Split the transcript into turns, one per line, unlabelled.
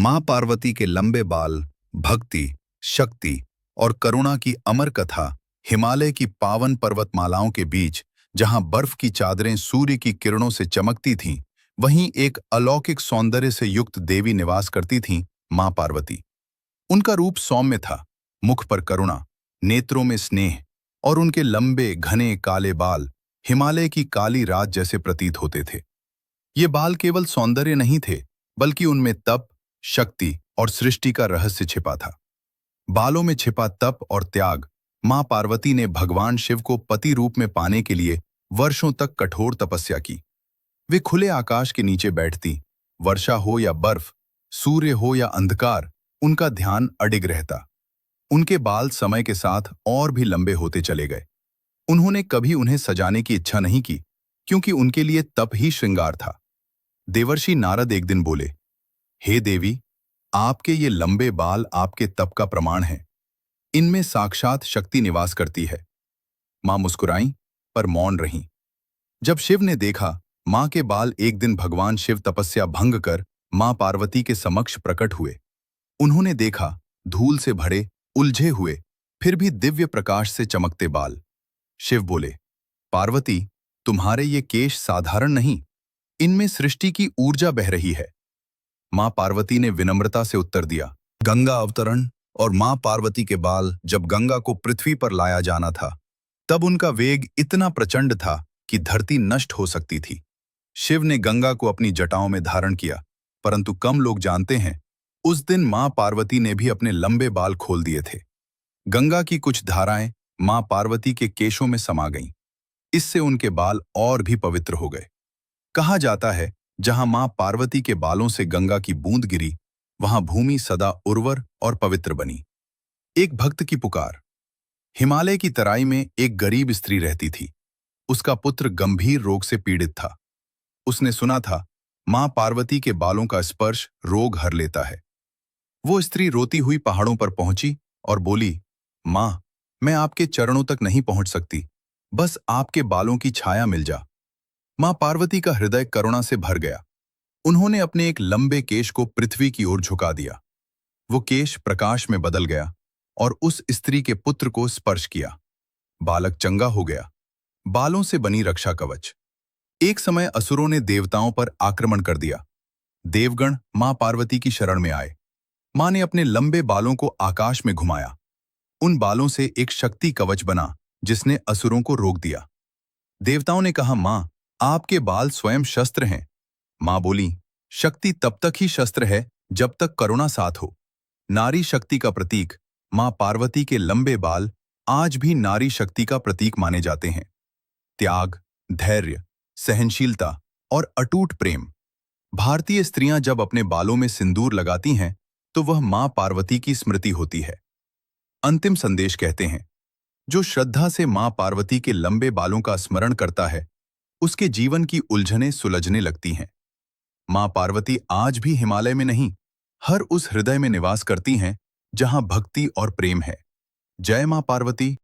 मां पार्वती के लंबे बाल, भक्ति, शक्ति और करुणा की अमर कथा हिमालय की पावन पर्वतमालाओं के बीच, जहां बर्फ की चादरें सूर्य की किरणों से चमकती थीं, वहीं एक अलौकिक सौंदर्य से युक्त देवी निवास करती थीं, मां पार्वती। उनका रूप सौम्य था, मुख पर करुणा, नेत्रों में स्नेह और उनके लंबे घने काले बाल हिमालय की काली रात जैसे प्रतीत होते थे। ये बाल केवल सौंदर्य नहीं थे, बल्कि उनमें तप, शक्ति और सृष्टि का रहस्य छिपा था। बालों में छिपा तप और त्याग। मां पार्वती ने भगवान शिव को पति रूप में पाने के लिए वर्षों तक कठोर तपस्या की। वे खुले आकाश के नीचे बैठती, वर्षा हो या बर्फ, सूर्य हो या अंधकार, उनका ध्यान अडिग रहता। उनके बाल समय के साथ और भी लंबे होते चले गए। उन्होंने कभी उन्हें सजाने की इच्छा नहीं की, क्योंकि उनके लिए तप ही श्रृंगार था। देवर्षि नारद एक दिन बोले, हे देवी, आपके ये लंबे बाल आपके तप का प्रमाण हैं। इनमें साक्षात शक्ति निवास करती है। मां मुस्कुराईं, पर मौन रहीं। जब शिव ने देखा, मां के बाल एक दिन भगवान शिव तपस्या भंग कर मां पार्वती के समक्ष प्रकट हुए। उन्होंने देखा, धूल से भरे, उलझे हुए, फिर भी दिव्य प्रकाश से चमकते बाल। शिव बोले, पार्वती, तुम्हारे ये केश साधारण नहीं, इनमें सृष्टि की ऊर्जा बह रही है। मां पार्वती ने विनम्रता से उत्तर दिया, गंगा अवतरण और मां पार्वती के बाल जब गंगा को पृथ्वी पर लाया जाना था, तब उनका वेग इतना प्रचंड था कि धरती नष्ट हो सकती थी। शिव ने गंगा को अपनी जटाओं में धारण किया, परंतु कम लोग जानते हैं, उस दिन मां पार्वती ने भी अपने लंबे बाल खोल दिए थे। गंगा की कुछ धाराएं मां पार्वती के केशों में समा गईं। इससे उनके बाल और भी पवित्र हो गए। कहा जाता है, जहां मां पार्वती के बालों से गंगा की बूंद गिरी, वहां भूमि सदा उर्वर और पवित्र बनी। एक भक्त की पुकार। हिमालय की तराई में एक गरीब स्त्री रहती थी। उसका पुत्र गंभीर रोग से पीड़ित था। उसने सुना था, मां पार्वती के बालों का स्पर्श रोग हर लेता है। वो स्त्री रोती हुई पहाड़ों पर पहुंची और बोली, मां, मैं आपके चरणों तक नहीं पहुंच सकती, बस आपके बालों की छाया मिल जा। मां पार्वती का हृदय करुणा से भर गया। उन्होंने अपने एक लंबे केश को पृथ्वी की ओर झुका दिया। वो केश प्रकाश में बदल गया और उस स्त्री के पुत्र को स्पर्श किया। बालक चंगा हो गया। बालों से बनी रक्षा कवच। एक समय असुरों ने देवताओं पर आक्रमण कर दिया। देवगण मां पार्वती की शरण में आए। मां ने अपने लंबे बालों को आकाश में घुमाया। उन बालों से एक शक्ति कवच बना, जिसने असुरों को रोक दिया। देवताओं ने कहा, मां, आपके बाल स्वयं शस्त्र हैं। मां बोली, शक्ति तब तक ही शस्त्र है जब तक करुणा साथ हो। नारी शक्ति का प्रतीक मां पार्वती के लंबे बाल आज भी नारी शक्ति का प्रतीक माने जाते हैं। त्याग, धैर्य, सहनशीलता और अटूट प्रेम। भारतीय स्त्रियां जब अपने बालों में सिंदूर लगाती हैं, तो वह मां पार्वती की स्मृति होती है। अंतिम संदेश कहते हैं, जो श्रद्धा से मां पार्वती के लंबे बालों का स्मरण करता है, उसके जीवन की उलझनें सुलझने लगती हैं। मां पार्वती आज भी हिमालय में नहीं, हर उस हृदय में निवास करती हैं, जहां भक्ति और प्रेम है। जय मां पार्वती।